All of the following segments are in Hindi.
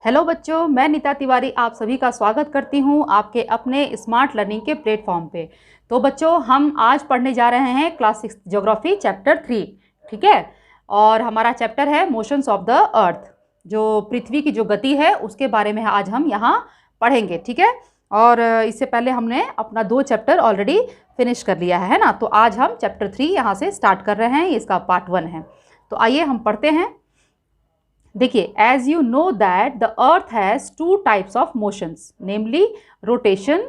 हेलो बच्चों, मैं नीता तिवारी आप सभी का स्वागत करती हूं आपके अपने स्मार्ट लर्निंग के प्लेटफॉर्म पे। तो बच्चों, हम आज पढ़ने जा रहे हैं क्लास 6 ज्योग्राफी चैप्टर 3। ठीक है, और हमारा चैप्टर है मोशंस ऑफ द अर्थ। जो पृथ्वी की जो गति है उसके बारे में आज हम यहाँ पढ़ेंगे। ठीक है, और इससे पहले हमने अपना 2 चैप्टर ऑलरेडी फिनिश कर लिया है ना। तो आज हम चैप्टर 3 यहाँ से स्टार्ट कर रहे हैं, इसका पार्ट 1 है। तो आइए हम पढ़ते हैं। देखिए, as you know that the earth has 2 types of motions, namely rotation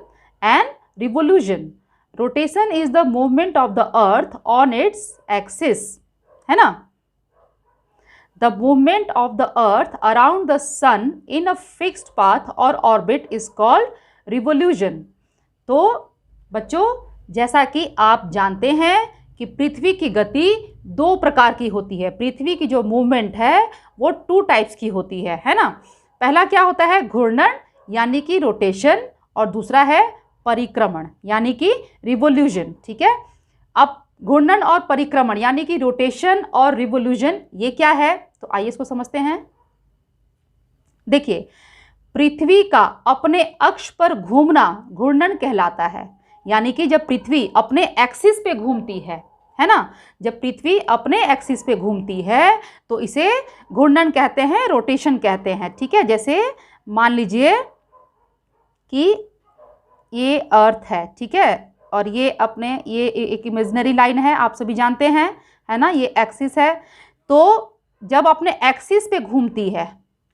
and revolution. Rotation is the movement of the earth on its axis, है ना। The movement of the earth around the sun in a fixed path और ऑर्बिट इज कॉल्ड रिवोल्यूशन। तो बच्चों, जैसा कि आप जानते हैं कि पृथ्वी की गति 2 प्रकार की होती है। पृथ्वी की जो मूवमेंट है वो 2 टाइप्स की होती है ना। पहला क्या होता है? घूर्णन यानी कि रोटेशन, और दूसरा है परिक्रमण यानी कि रिवोल्यूशन। ठीक है, अब घूर्णन और परिक्रमण यानी कि रोटेशन और रिवोल्यूशन ये क्या है, तो आइए इसको समझते हैं। देखिए, पृथ्वी का अपने अक्ष पर घूमना घूर्णन कहलाता है। यानी कि जब पृथ्वी अपने एक्सिस पे घूमती है ना, जब पृथ्वी अपने एक्सिस पे घूमती है तो इसे घूर्णन कहते हैं, रोटेशन कहते हैं। ठीक है, जैसे मान लीजिए कि ये अर्थ है, ठीक है, और ये एक इमेजिनरी लाइन है, आप सभी जानते हैं, है ना, ये एक्सिस है। तो जब अपने एक्सिस पे घूमती है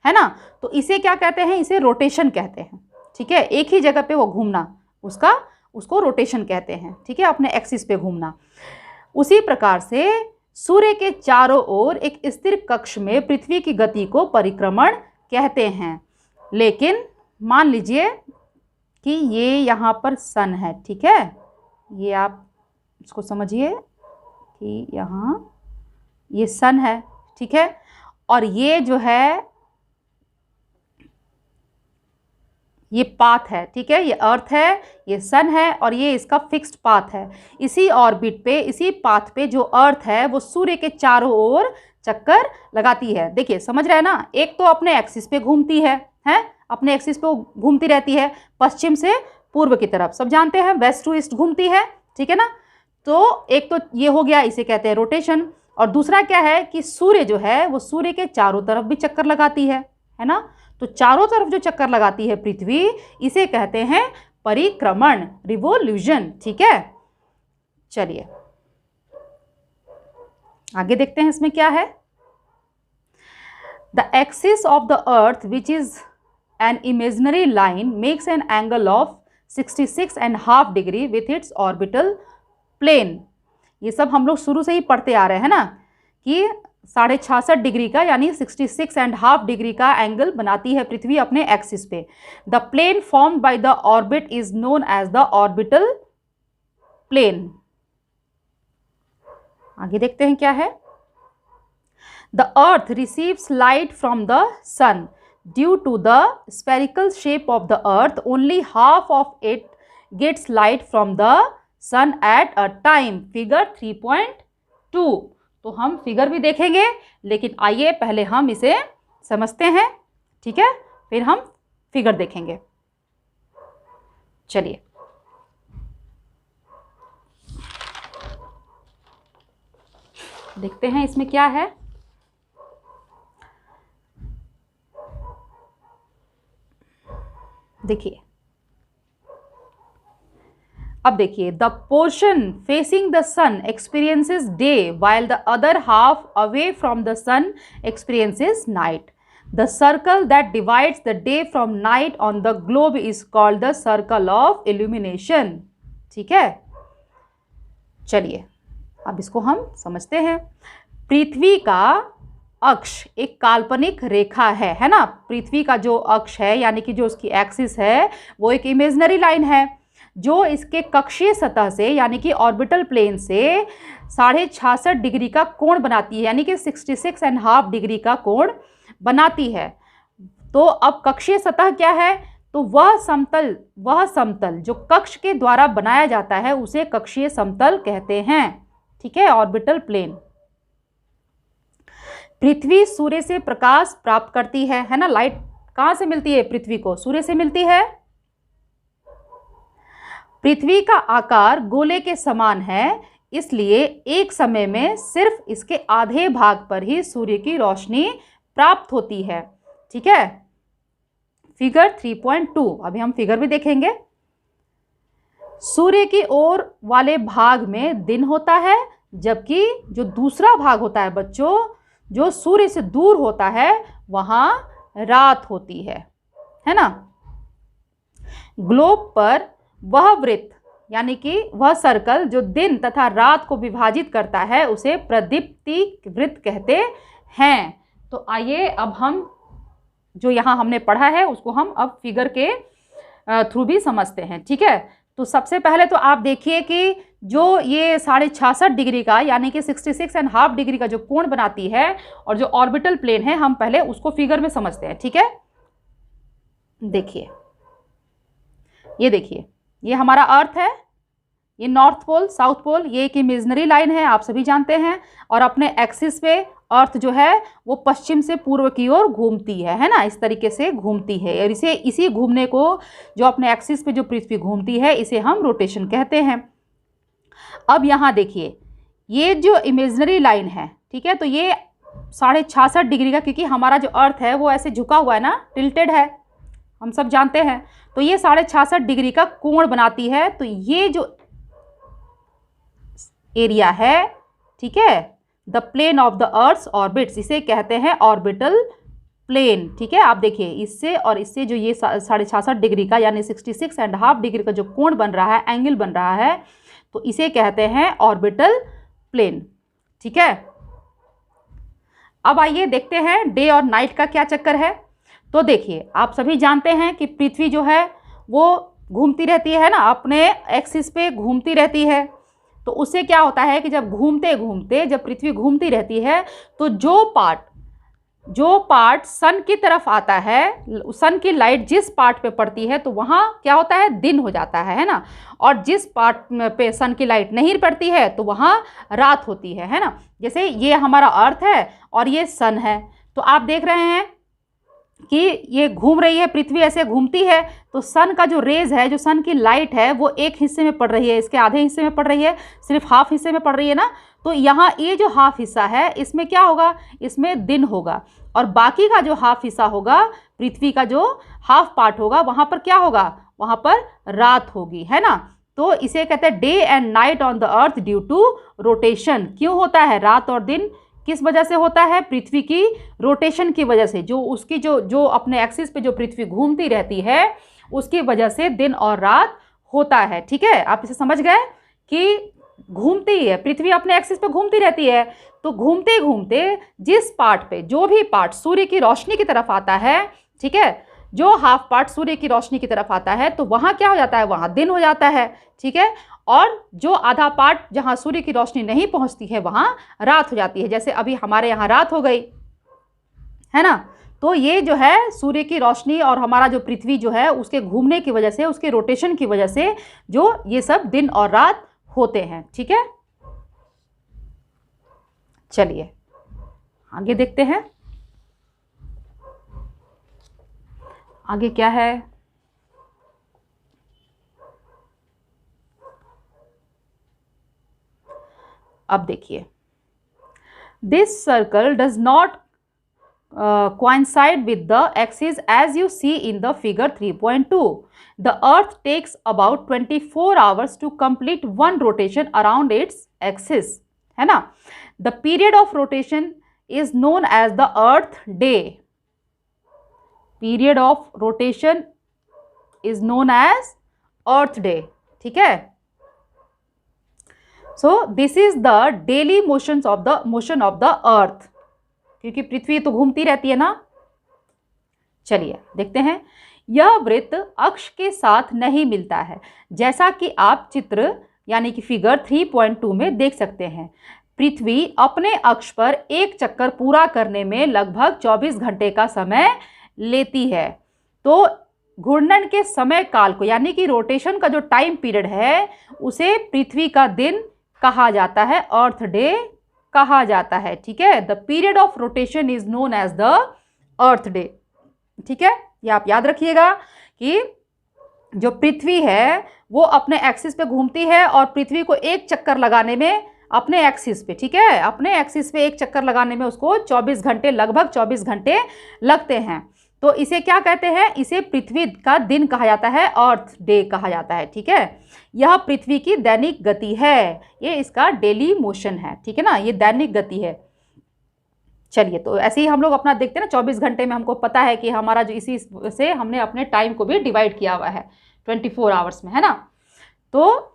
ना, तो इसे क्या कहते हैं? इसे रोटेशन कहते हैं। ठीक है, एक ही जगह पे वो घूमना, उसको रोटेशन कहते हैं। ठीक है, अपने एक्सिस पे घूमना। उसी प्रकार से सूर्य के चारों ओर एक स्थिर कक्ष में पृथ्वी की गति को परिक्रमण कहते हैं। लेकिन मान लीजिए कि ये यहाँ पर सन है, ठीक है, ये आप इसको समझिए कि यहाँ ये सन है, ठीक है, और ये जो है ये पाथ है। ठीक है, ये अर्थ है, ये सन है, और ये इसका फिक्स्ड पाथ है। इसी ऑर्बिट पे, इसी पाथ पे जो अर्थ है वो सूर्य के चारों ओर चक्कर लगाती है। देखिए, समझ रहे हैं ना, एक तो अपने एक्सिस पे घूमती है, अपने एक्सिस पे घूमती रहती है, पश्चिम से पूर्व की तरफ, सब जानते हैं, वेस्ट टू ईस्ट घूमती है। ठीक है ना, तो एक तो ये हो गया, इसे कहते हैं रोटेशन। और दूसरा क्या है कि सूर्य जो है वो सूर्य के चारों तरफ भी चक्कर लगाती है ना। तो चारों तरफ जो चक्कर लगाती है पृथ्वी, इसे कहते हैं परिक्रमण, रिवोल्यूशन। ठीक है, चलिए आगे देखते हैं इसमें क्या है। The axis of the earth which is an imaginary line makes an angle of 66.5 degree with its orbital plane. ये सब हम लोग शुरू से ही पढ़ते आ रहे हैं ना, कि 66.5 डिग्री का यानी 66.5 डिग्री का एंगल बनाती है पृथ्वी अपने एक्सिस पे। The plane formed by the orbit is known as the orbital plane. आगे देखते हैं क्या है। The earth receives light from the sun due to the spherical shape of the earth, only half of it gets light from the sun at a time. Figure 3.2। तो हम फिगर भी देखेंगे, लेकिन आइए पहले हम इसे समझते हैं, ठीक है, फिर हम फिगर देखेंगे। चलिए, देखते हैं इसमें क्या है। देखिए, अब देखिए, the portion facing the sun experiences day while the other half away from the sun experiences night. The circle that divides the day from night on the globe is called the circle of illumination. ठीक है, चलिए अब इसको हम समझते हैं। पृथ्वी का अक्ष एक काल्पनिक रेखा है ना। पृथ्वी का जो अक्ष है यानी कि जो उसकी एक्सिस है वो एक इमेजिनरी लाइन है, जो इसके कक्षीय सतह से यानी कि ऑर्बिटल प्लेन से 66.5 डिग्री का कोण बनाती है, यानी कि 66.5 डिग्री का कोण बनाती है। तो अब कक्षीय सतह क्या है? तो वह समतल जो कक्ष के द्वारा बनाया जाता है उसे कक्षीय समतल कहते हैं। ठीक है, ऑर्बिटल प्लेन। पृथ्वी सूर्य से प्रकाश प्राप्त करती है ना, लाइट कहाँ से मिलती है पृथ्वी को? सूर्य से मिलती है। पृथ्वी का आकार गोले के समान है, इसलिए एक समय में सिर्फ इसके आधे भाग पर ही सूर्य की रोशनी प्राप्त होती है। ठीक है, फिगर 3.2। अभी हम फिगर भी देखेंगे। सूर्य की ओर वाले भाग में दिन होता है, जबकि जो दूसरा भाग होता है बच्चों, जो सूर्य से दूर होता है, वहां रात होती है ना। ग्लोब पर वह वृत्त यानी कि वह सर्कल जो दिन तथा रात को विभाजित करता है, उसे प्रदीप्ति वृत्त कहते हैं। तो आइए अब हम जो यहाँ हमने पढ़ा है उसको हम अब फिगर के थ्रू भी समझते हैं। ठीक है, तो सबसे पहले तो आप देखिए कि जो ये 66.5 डिग्री का यानी कि 66.5 डिग्री का जो कोण बनाती है और जो ऑर्बिटल प्लेन है, हम पहले उसको फिगर में समझते हैं। ठीक है, देखिए, ये देखिए, ये हमारा अर्थ है, ये नॉर्थ पोल साउथ पोल, ये एक इमेजिनरी लाइन है, आप सभी जानते हैं। और अपने एक्सिस पे अर्थ जो है वो पश्चिम से पूर्व की ओर घूमती है ना, इस तरीके से घूमती है। और इसी घूमने को, जो अपने एक्सिस पे जो पृथ्वी घूमती है, इसे हम रोटेशन कहते हैं। अब यहाँ देखिए, ये जो इमेजिनरी लाइन है, ठीक है, तो ये 66.5 डिग्री का, क्योंकि हमारा जो अर्थ है वो ऐसे झुका हुआ है ना, टिल्टेड है, हम सब जानते हैं। तो ये 66.5 डिग्री का कोण बनाती है। तो ये जो एरिया है, ठीक है, the plane of the earth orbits, इसे कहते हैं ऑर्बिटल प्लेन। ठीक है, आप देखिए, इससे और इससे जो ये 66.5 डिग्री का यानी 66.5 डिग्री का जो कोण बन रहा है, एंगल बन रहा है, तो इसे कहते हैं ऑर्बिटल प्लेन। ठीक है, अब आइए देखते हैं डे और नाइट का क्या चक्कर है। तो देखिए, आप सभी जानते हैं कि पृथ्वी जो है वो घूमती रहती है ना, अपने एक्सिस पे घूमती रहती है। तो उससे क्या होता है कि जब घूमते घूमते जब पृथ्वी घूमती रहती है, तो जो पार्ट सन की तरफ आता है, सन की लाइट जिस पार्ट पे पड़ती है, तो वहाँ क्या होता है, दिन हो जाता है ना। और जिस पार्ट पे सन की लाइट नहीं पड़ती है, तो वहाँ रात होती है ना। जैसे ये हमारा अर्थ है और ये सन है, तो आप देख रहे हैं कि ये घूम रही है, पृथ्वी ऐसे घूमती है, तो सन का जो रेज है, जो सन की लाइट है, वो एक हिस्से में पड़ रही है, इसके आधे हिस्से में पड़ रही है, सिर्फ हाफ हिस्से में पड़ रही है ना। तो यहाँ ये जो हाफ हिस्सा है, इसमें क्या होगा, इसमें दिन होगा, और बाकी का जो हाफ हिस्सा होगा, पृथ्वी का जो हाफ पार्ट होगा, वहाँ पर क्या होगा, वहाँ पर रात होगी, है ना। तो इसे कहते हैं day and night on the earth due to rotation. क्यों होता है रात और दिन, किस वजह से होता है, पृथ्वी की रोटेशन की वजह से। जो उसकी जो अपने एक्सिस पे जो पृथ्वी घूमती रहती है, उसकी वजह से दिन और रात होता है। ठीक है, आप इसे समझ गए कि घूमती है पृथ्वी, अपने एक्सिस पे घूमती रहती है। तो घूमते घूमते जिस पार्ट पे, जो भी पार्ट सूर्य की रोशनी की तरफ आता है, ठीक है, जो हाफ पार्ट सूर्य की रोशनी की तरफ आता है, तो वहाँ क्या हो जाता है, वहाँ दिन हो जाता है। ठीक है, और जो आधा पार्ट जहाँ सूर्य की रोशनी नहीं पहुँचती है, वहाँ रात हो जाती है। जैसे अभी हमारे यहाँ रात हो गई है ना। तो ये जो है सूर्य की रोशनी और हमारा जो पृथ्वी जो है, उसके घूमने की वजह से, उसके रोटेशन की वजह से जो ये सब दिन और रात होते हैं। ठीक है, चलिए आगे देखते हैं, आगे क्या है। अब देखिए, this circle does not coincide with the axis as you see in the figure 3.2. The earth takes about 24 hours to complete one rotation around its axis, है ना। The period of rotation is known as the earth day. Period of rotation is known as earth day. ठीक है, so this is the daily motion of the earth, क्योंकि पृथ्वी तो घूमती रहती है ना। चलिए देखते हैं, यह वृत्त अक्ष के साथ नहीं मिलता है, जैसा कि आप चित्र यानी कि फिगर 3.2 में देख सकते हैं। पृथ्वी अपने अक्ष पर एक चक्कर पूरा करने में लगभग 24 घंटे का समय लेती है। तो घूर्णन के समय काल को, यानी कि रोटेशन का जो टाइम पीरियड है, उसे पृथ्वी का दिन कहा जाता है, अर्थ डे कहा जाता है। ठीक है, the period of rotation is known as the earth day. ठीक है, ये आप याद रखिएगा कि जो पृथ्वी है वो अपने एक्सिस पे घूमती है और पृथ्वी को एक चक्कर लगाने में अपने एक्सिस पे, ठीक है, अपने एक्सिस पे एक चक्कर लगाने में उसको 24 घंटे, लगभग 24 घंटे लगते हैं। तो इसे क्या कहते हैं? इसे पृथ्वी का दिन कहा जाता है, अर्थ डे कहा जाता है, ठीक है। यह पृथ्वी की दैनिक गति है, ये इसका डेली मोशन है, ठीक है ना, ये दैनिक गति है। चलिए, तो ऐसे ही हम लोग अपना देखते हैं ना, 24 घंटे में हमको पता है कि हमारा जो, इसी से हमने अपने टाइम को भी डिवाइड किया हुआ है 24 आवर्स में, है ना। तो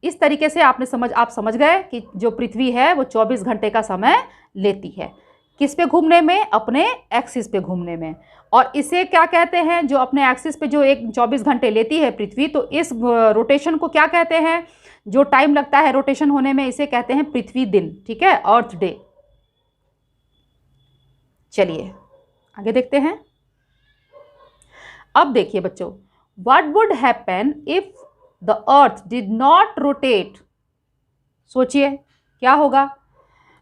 इस तरीके से आप समझ गए कि जो पृथ्वी है वो 24 घंटे का समय लेती है। किस पे घूमने में? अपने एक्सिस पे घूमने में। और इसे क्या कहते हैं? जो अपने एक्सिस पे जो 24 घंटे लेती है पृथ्वी, तो इस रोटेशन को क्या कहते हैं? जो टाइम लगता है रोटेशन होने में, इसे कहते हैं पृथ्वी दिन, ठीक है, अर्थ डे। चलिए आगे देखते हैं। अब देखिए बच्चों, what would happen if the earth did not rotate? सोचिए क्या होगा।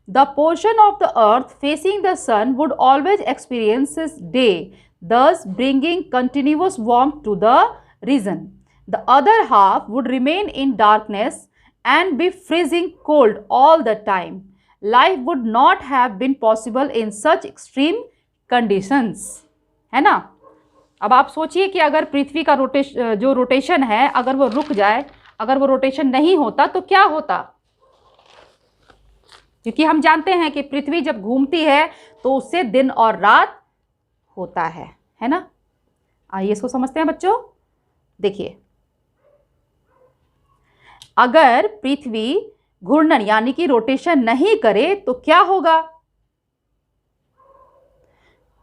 The portion of the earth facing the sun would always experience day, thus bringing continuous warmth to the region. The other half would remain in darkness and be freezing cold all the time. Life would not have been possible in such extreme conditions. है ना। अब आप सोचिए कि अगर पृथ्वी का रोटेशन है, अगर वो रुक जाए, अगर वो रोटेशन नहीं होता तो क्या होता? क्योंकि हम जानते हैं कि पृथ्वी जब घूमती है तो उससे दिन और रात होता है ना। आइए इसको समझते हैं बच्चों। देखिए, अगर पृथ्वी घूर्णन यानी कि रोटेशन नहीं करे तो क्या होगा?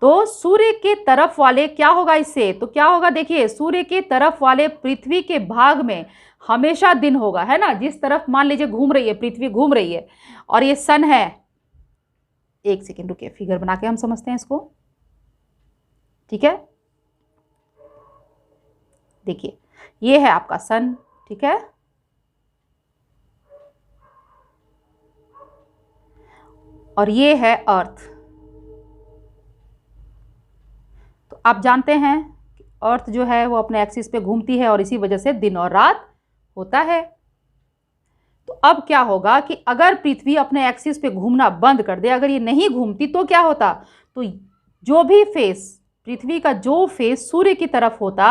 तो सूर्य के तरफ वाले क्या होगा इससे? तो क्या होगा? देखिए, सूर्य के तरफ वाले पृथ्वी के भाग में हमेशा दिन होगा, है ना। जिस तरफ मान लीजिए घूम रही है पृथ्वी, घूम रही है और ये सन है। एक सेकेंड रुकिए, फिगर बना के हम समझते हैं इसको, ठीक है। देखिए, ये है आपका सन, ठीक है, और ये है अर्थ। तो आप जानते हैं कि अर्थ जो है वो अपने एक्सिस पे घूमती है और इसी वजह से दिन और रात होता है। तो अब क्या होगा कि अगर पृथ्वी अपने एक्सिस पे घूमना बंद कर दे, अगर ये नहीं घूमती तो क्या होता? तो जो भी फेस, पृथ्वी का जो फेस सूर्य की तरफ होता,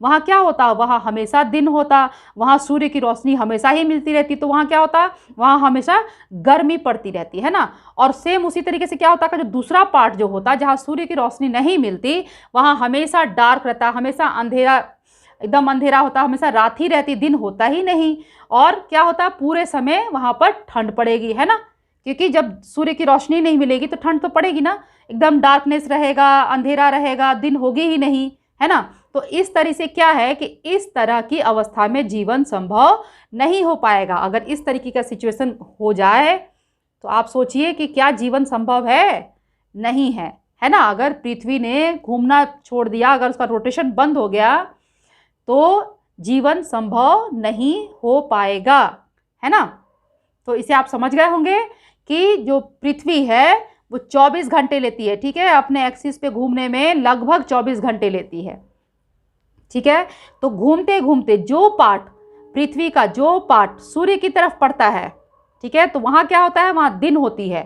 वहाँ क्या होता? वहाँ हमेशा दिन होता, वहाँ सूर्य की रोशनी हमेशा ही मिलती रहती, तो वहाँ क्या होता? वहाँ हमेशा गर्मी पड़ती रहती, है ना। और सेम उसी तरीके से क्या होता कि जो दूसरा पार्ट जो होता, जहाँ सूर्य की रोशनी नहीं मिलती, वहाँ हमेशा डार्क रहता, हमेशा अंधेरा, एकदम अंधेरा होता, हमेशा रात ही रहती, दिन होता ही नहीं। और क्या होता? पूरे समय वहाँ पर ठंड पड़ेगी, है ना, क्योंकि जब सूर्य की रोशनी नहीं मिलेगी तो ठंड तो पड़ेगी ना, एकदम डार्कनेस रहेगा, अंधेरा रहेगा, दिन होगी ही नहीं, है ना। तो इस तरह से क्या है कि इस तरह की अवस्था में जीवन संभव नहीं हो पाएगा। अगर इस तरीके का सिचुएशन हो जाए तो आप सोचिए कि क्या जीवन संभव है? नहीं है, है ना। अगर पृथ्वी ने घूमना छोड़ दिया, अगर उसका रोटेशन बंद हो गया तो जीवन संभव नहीं हो पाएगा, है ना। तो इसे आप समझ गए होंगे कि जो पृथ्वी है वो 24 घंटे लेती है, ठीक है, अपने एक्सिस पे घूमने में लगभग 24 घंटे लेती है, ठीक है। तो घूमते घूमते जो पार्ट, पृथ्वी का जो पार्ट सूर्य की तरफ पड़ता है, ठीक है, तो वहाँ क्या होता है? वहाँ दिन होती है,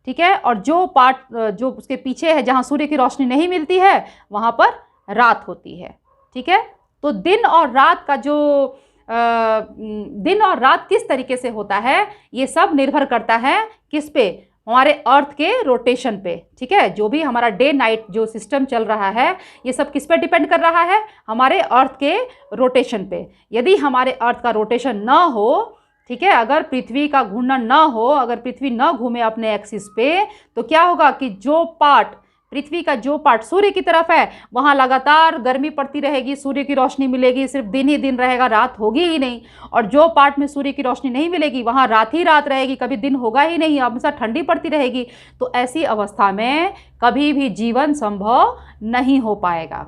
ठीक है। और जो पार्ट जो उसके पीछे है, जहाँ सूर्य की रोशनी नहीं मिलती है, वहाँ पर रात होती है, ठीक है। तो दिन और रात का जो दिन और रात किस तरीके से होता है, ये सब निर्भर करता है किस पे? हमारे अर्थ के रोटेशन पे, ठीक है। जो भी हमारा डे नाइट जो सिस्टम चल रहा है, ये सब किस पे डिपेंड कर रहा है? हमारे अर्थ के रोटेशन पे। यदि हमारे अर्थ का रोटेशन ना हो, ठीक है, अगर पृथ्वी का घूमना ना हो, अगर पृथ्वी ना घूमे अपने एक्सिस पे, तो क्या होगा कि जो पार्ट, पृथ्वी का जो पार्ट सूर्य की तरफ है, वहाँ लगातार गर्मी पड़ती रहेगी, सूर्य की रोशनी मिलेगी, सिर्फ दिन ही दिन रहेगा, रात होगी ही नहीं। और जो पार्ट में सूर्य की रोशनी नहीं मिलेगी, वहाँ रात ही रात रहेगी, कभी दिन होगा ही नहीं, हमेशा ठंडी पड़ती रहेगी। तो ऐसी अवस्था में कभी भी जीवन संभव नहीं हो पाएगा,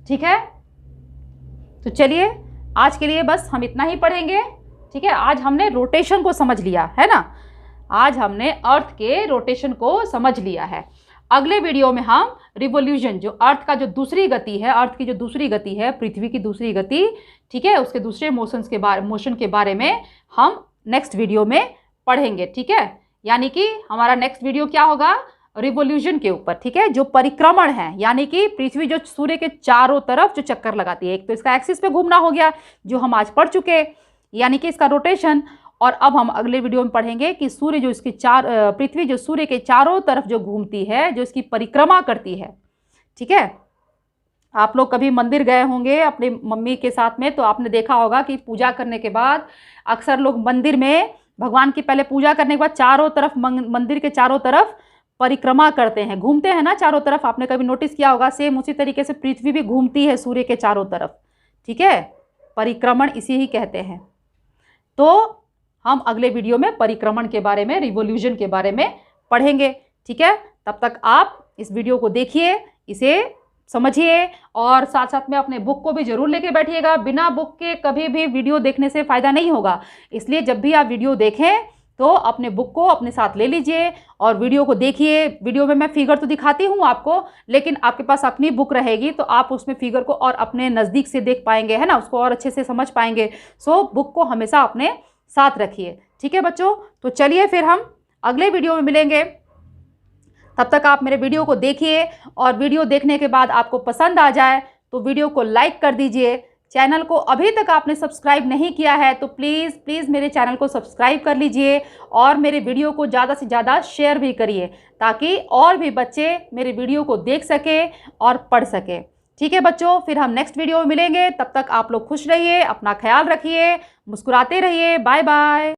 ठीक है। तो चलिए, आज के लिए बस हम इतना ही पढ़ेंगे, ठीक है। आज हमने रोटेशन को समझ लिया है ना, आज हमने अर्थ के रोटेशन को समझ लिया है। अगले वीडियो में हम रिवोल्यूशन, जो अर्थ का जो दूसरी गति है, अर्थ की जो दूसरी गति है, पृथ्वी की दूसरी गति, ठीक है, उसके दूसरे मोशन के बारे में हम नेक्स्ट वीडियो में पढ़ेंगे। ठीक है, यानी कि हमारा नेक्स्ट वीडियो क्या होगा, रिवोल्यूशन के ऊपर। ठीक है, जो परिक्रमण है, यानी कि पृथ्वी जो सूर्य के चारों तरफ जो चक्कर लगाती है, एक तो इसका एक्सिस पे घूमना हो गया जो हम आज पढ़ चुके, यानी कि इसका रोटेशन। और अब हम अगले वीडियो में पढ़ेंगे कि सूर्य जो इसके पृथ्वी जो सूर्य के चारों तरफ जो घूमती है, जो इसकी परिक्रमा करती है। ठीक है, आप लोग कभी मंदिर गए होंगे अपनी मम्मी के साथ में, तो आपने देखा होगा कि पूजा करने के बाद अक्सर लोग मंदिर में भगवान की पहले पूजा करने के बाद चारों तरफ मंदिर के चारों तरफ परिक्रमा करते हैं, घूमते हैं ना चारों तरफ। आपने कभी नोटिस किया होगा, सेम उसी तरीके से पृथ्वी भी घूमती है सूर्य के चारों तरफ। ठीक है, परिक्रमण इसी ही कहते हैं। तो हम अगले वीडियो में परिक्रमण के बारे में, रिवोल्यूशन के बारे में पढ़ेंगे। ठीक है, तब तक आप इस वीडियो को देखिए, इसे समझिए और साथ साथ में अपने बुक को भी जरूर लेके बैठिएगा। बिना बुक के कभी भी वीडियो देखने से फ़ायदा नहीं होगा, इसलिए जब भी आप वीडियो देखें तो अपने बुक को अपने साथ ले लीजिए और वीडियो को देखिए। वीडियो में मैं फिगर तो दिखाती हूँ आपको, लेकिन आपके पास अपनी बुक रहेगी तो आप उसमें फिगर को और अपने नज़दीक से देख पाएंगे, है ना, उसको और अच्छे से समझ पाएंगे। सो बुक को हमेशा अपने साथ रखिए। ठीक है बच्चों, तो चलिए फिर हम अगले वीडियो में मिलेंगे। तब तक आप मेरे वीडियो को देखिए और वीडियो देखने के बाद आपको पसंद आ जाए तो वीडियो को लाइक कर दीजिए। चैनल को अभी तक आपने सब्सक्राइब नहीं किया है तो प्लीज़ प्लीज़ मेरे चैनल को सब्सक्राइब कर लीजिए और मेरे वीडियो को ज़्यादा से ज़्यादा शेयर भी करिए, ताकि और भी बच्चे मेरे वीडियो को देख सके और पढ़ सके। ठीक है बच्चों, फिर हम नेक्स्ट वीडियो में मिलेंगे। तब तक आप लोग खुश रहिए, अपना ख्याल रखिए, मुस्कुराते रहिए। Bye bye.